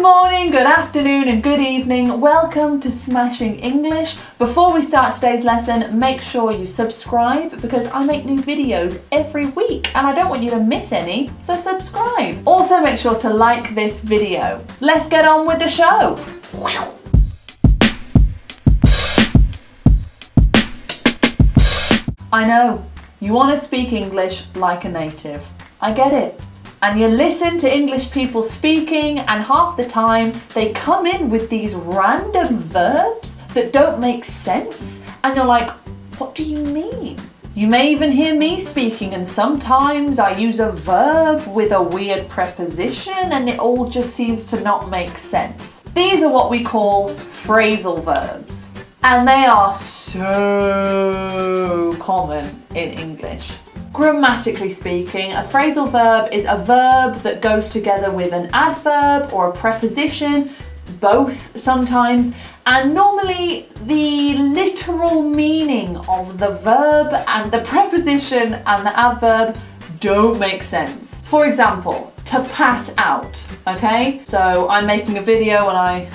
Good morning, good afternoon and good evening. Welcome to Smashing English. Before we start today's lesson, make sure you subscribe because I make new videos every week and I don't want you to miss any, so subscribe. Also make sure to like this video. Let's get on with the show. I know, you want to speak English like a native. I get it. And you listen to English people speaking and half the time they come in with these random verbs that don't make sense and you're like, what do you mean? You may even hear me speaking and sometimes I use a verb with a weird preposition and it all just seems to not make sense. These are what we call phrasal verbs and they are so common in English. Grammatically speaking, a phrasal verb is a verb that goes together with an adverb or a preposition, both sometimes, and normally the literal meaning of the verb and the preposition and the adverb don't make sense. For example, to pass out, okay? So I'm making a video and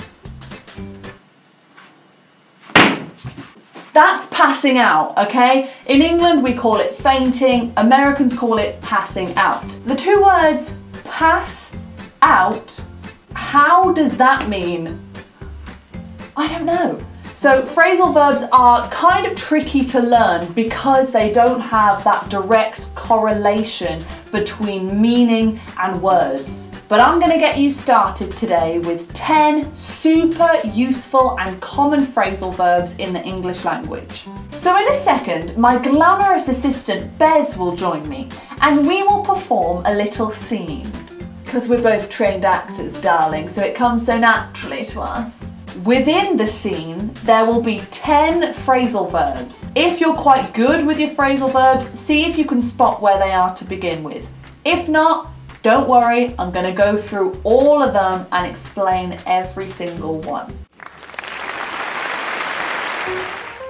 That's passing out, okay? In England we call it fainting, Americans call it passing out. The two words pass out, how does that mean? I don't know. So phrasal verbs are kind of tricky to learn because they don't have that direct correlation between meaning and words. But I'm going to get you started today with 10 super useful and common phrasal verbs in the English language. So in a second, my glamorous assistant Bez will join me and we will perform a little scene. Because we're both trained actors, darling, so it comes so naturally to us. Within the scene, there will be 10 phrasal verbs. If you're quite good with your phrasal verbs, see if you can spot where they are to begin with. If not, don't worry, I'm going to go through all of them and explain every single one.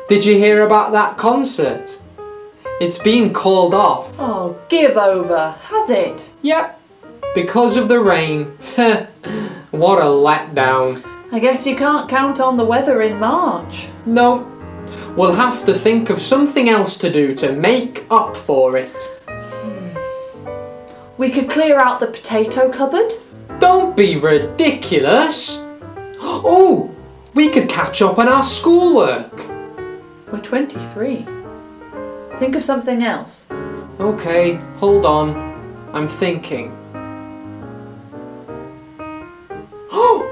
Did you hear about that concert? It's been called off. Oh, give over, has it? Yep, because of the rain. What a letdown. I guess you can't count on the weather in March. No, we'll have to think of something else to do to make up for it. We could clear out the potato cupboard. Don't be ridiculous. Oh, we could catch up on our schoolwork. We're 23. Think of something else. Okay, hold on. I'm thinking. Oh,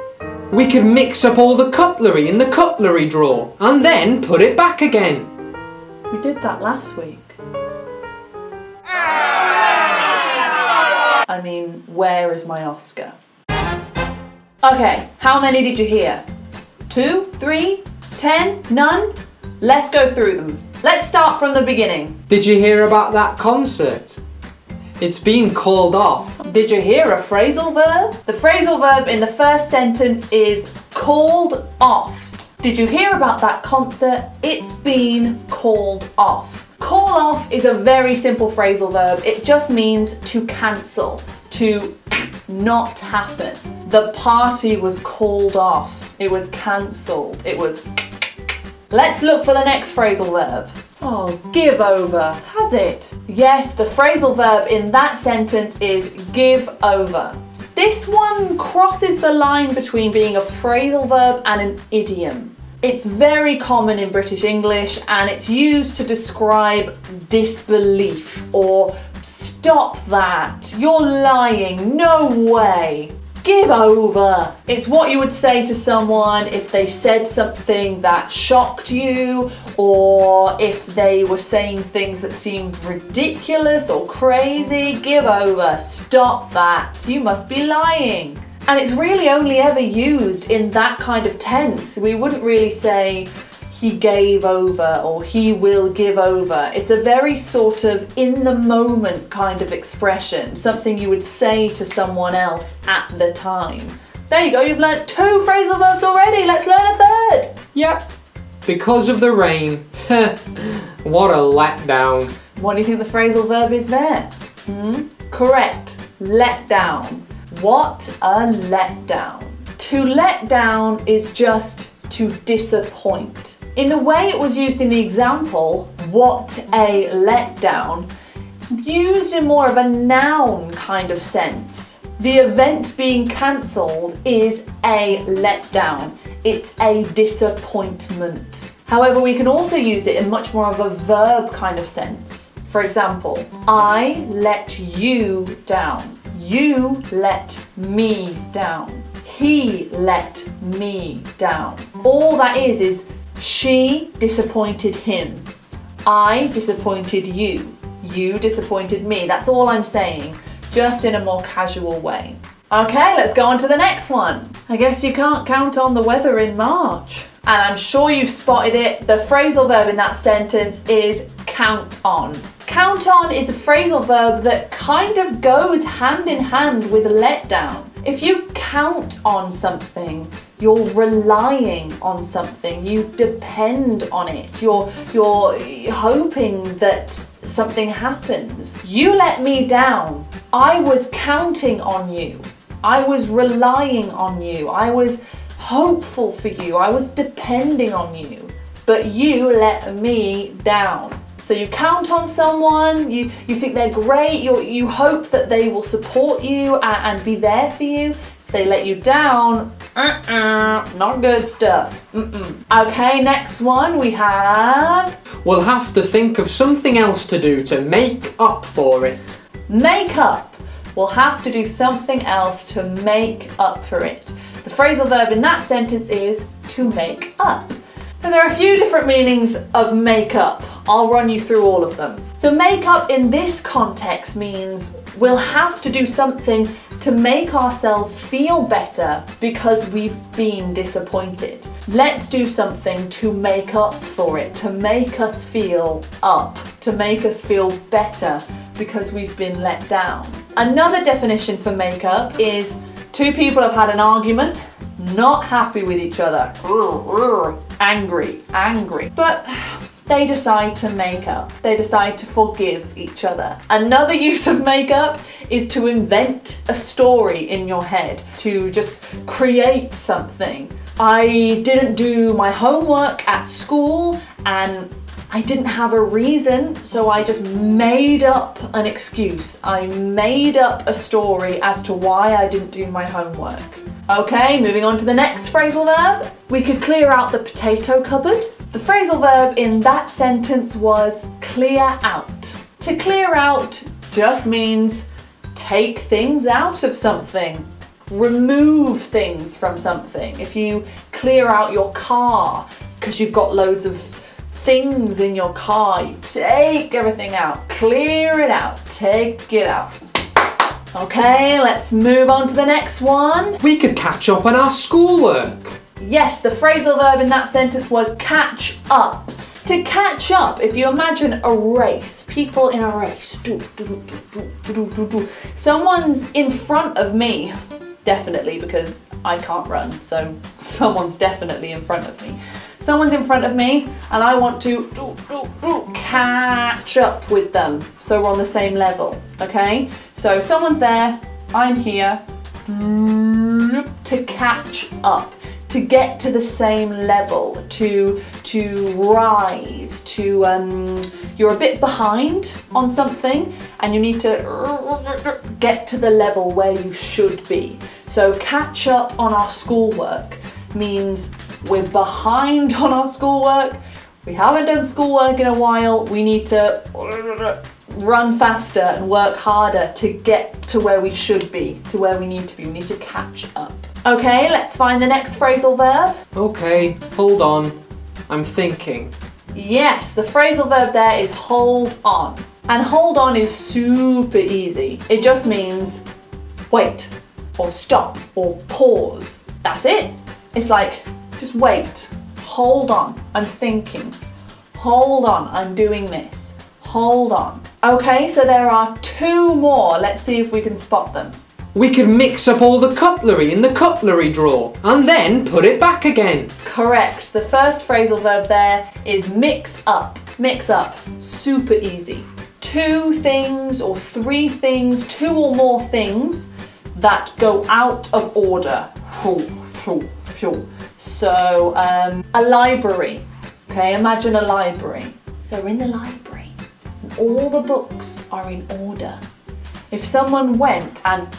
we could mix up all the cutlery in the cutlery drawer and then put it back again. We did that last week. I mean, where is my Oscar? Okay, how many did you hear? 2, 3, 10, none? Let's go through them. Let's start from the beginning. Did you hear about that concert? It's been called off. Did you hear a phrasal verb? The phrasal verb in the first sentence is called off. Did you hear about that concert? It's been called off. Call off is a very simple phrasal verb. It just means to cancel, to not happen. The party was called off. It was cancelled. It was... Let's look for the next phrasal verb. Oh, give over, has it? Yes, the phrasal verb in that sentence is give over. This one crosses the line between being a phrasal verb and an idiom. It's very common in British English and it's used to describe disbelief or stop that, you're lying, no way, give over. It's what you would say to someone if they said something that shocked you or if they were saying things that seemed ridiculous or crazy. Give over, stop that, you must be lying. And it's really only ever used in that kind of tense. We wouldn't really say he gave over or he will give over. It's a very sort of in the moment kind of expression, something you would say to someone else at the time. There you go, you've learnt 2 phrasal verbs already. Let's learn a third. Yep, because of the rain. What a letdown. What do you think the phrasal verb is there? Correct, let down. What a letdown. To let down is just to disappoint. In the way it was used in the example, what a letdown, it's used in more of a noun kind of sense. The event being cancelled is a letdown. It's a disappointment. However, we can also use it in much more of a verb kind of sense. For example, I let you down. You let me down. He let me down. All that is she disappointed him. I disappointed you. You disappointed me. That's all I'm saying, just in a more casual way. Okay, let's go on to the next one. I guess you can't count on the weather in March. And I'm sure you've spotted it. The phrasal verb in that sentence is count on. Count on is a phrasal verb that kind of goes hand in hand with let down. If you count on something, you're relying on something, you depend on it, you're hoping that something happens. You let me down. I was counting on you. I was relying on you. I was hopeful for you. I was depending on you. But you let me down. So you count on someone, you think they're great, you hope that they will support you and be there for you. If they let you down, not good stuff. Okay, next one we have... We'll have to think of something else to do to make up for it. Make up. We'll have to do something else to make up for it. The phrasal verb in that sentence is to make up. And there are a few different meanings of make up. I'll run you through all of them. So make up in this context means we'll have to do something to make ourselves feel better because we've been disappointed. Let's do something to make up for it, to make us feel up, to make us feel better because we've been let down. Another definition for make up is two people have had an argument, not happy with each other, angry, but they decide to make up. They decide to forgive each other. Another use of make up is to invent a story in your head, to just create something. I didn't do my homework at school and I didn't have a reason, so I just made up an excuse. I made up a story as to why I didn't do my homework. Okay, moving on to the next phrasal verb. We could clear out the potato cupboard. The phrasal verb in that sentence was clear out. To clear out just means take things out of something. Remove things from something. If you clear out your car because you've got loads of things in your car, you take everything out, clear it out, take it out. Okay, let's move on to the next one. We could catch up on our schoolwork. Yes, the phrasal verb in that sentence was catch up. To catch up, if you imagine a race, people in a race, someone's in front of me, definitely because I can't run, so someone's definitely in front of me. Someone's in front of me and I want to catch up with them, so we're on the same level, okay? So someone's there, I'm here, to catch up, to get to the same level, to rise, you're a bit behind on something and you need to get to the level where you should be. So catch up on our schoolwork means we're behind on our schoolwork, we haven't done schoolwork in a while, we need to run faster and work harder to get to where we should be, to where we need to be. We need to catch up. Okay, let's find the next phrasal verb. Okay, hold on. I'm thinking. Yes, the phrasal verb there is hold on. And hold on is super easy. It just means wait, or stop, or pause. That's it. It's like, just wait, hold on, I'm thinking. Hold on, I'm doing this. Hold on. Okay, so there are two more. Let's see if we can spot them. We could mix up all the cutlery in the cutlery drawer and then put it back again. Correct. The first phrasal verb there is mix up. Mix up. Super easy. Two things or three things, two or more things that go out of order. So, a library. Okay, imagine a library. So we're in the library and all the books are in order. If someone went and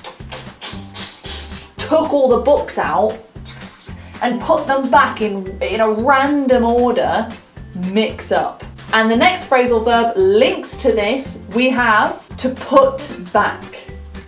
took all the books out and put them back in a random order, mix up. And the next phrasal verb links to this. We have to put back.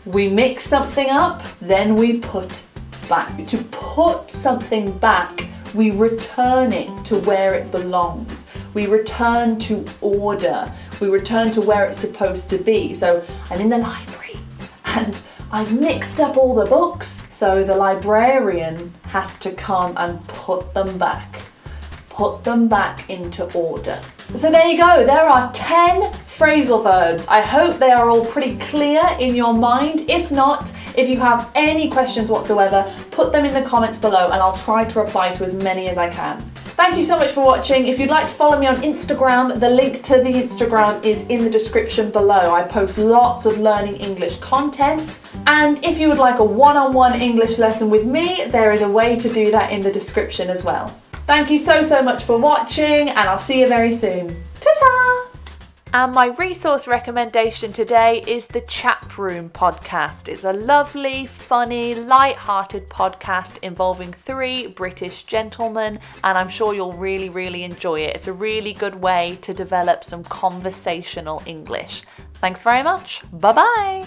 We mix something up, then we put back. To put something back, we return it to where it belongs. We return to order. We return to where it's supposed to be. So I'm in the library and I've mixed up all the books. So the librarian has to come and put them back. Put them back into order. So there you go, there are 10 phrasal verbs. I hope they are all pretty clear in your mind. If not, if you have any questions whatsoever, put them in the comments below and I'll try to reply to as many as I can. Thank you so much for watching. If you'd like to follow me on Instagram, the link to the Instagram is in the description below. I post lots of learning English content. And if you would like a one-on-one English lesson with me, there is a way to do that in the description as well. Thank you so much for watching and I'll see you very soon. Ta-ta! And my resource recommendation today is the Chat Room podcast. It's a lovely, funny, light-hearted podcast involving 3 British gentlemen, and I'm sure you'll really enjoy it. It's a really good way to develop some conversational English. Thanks very much. Bye-bye.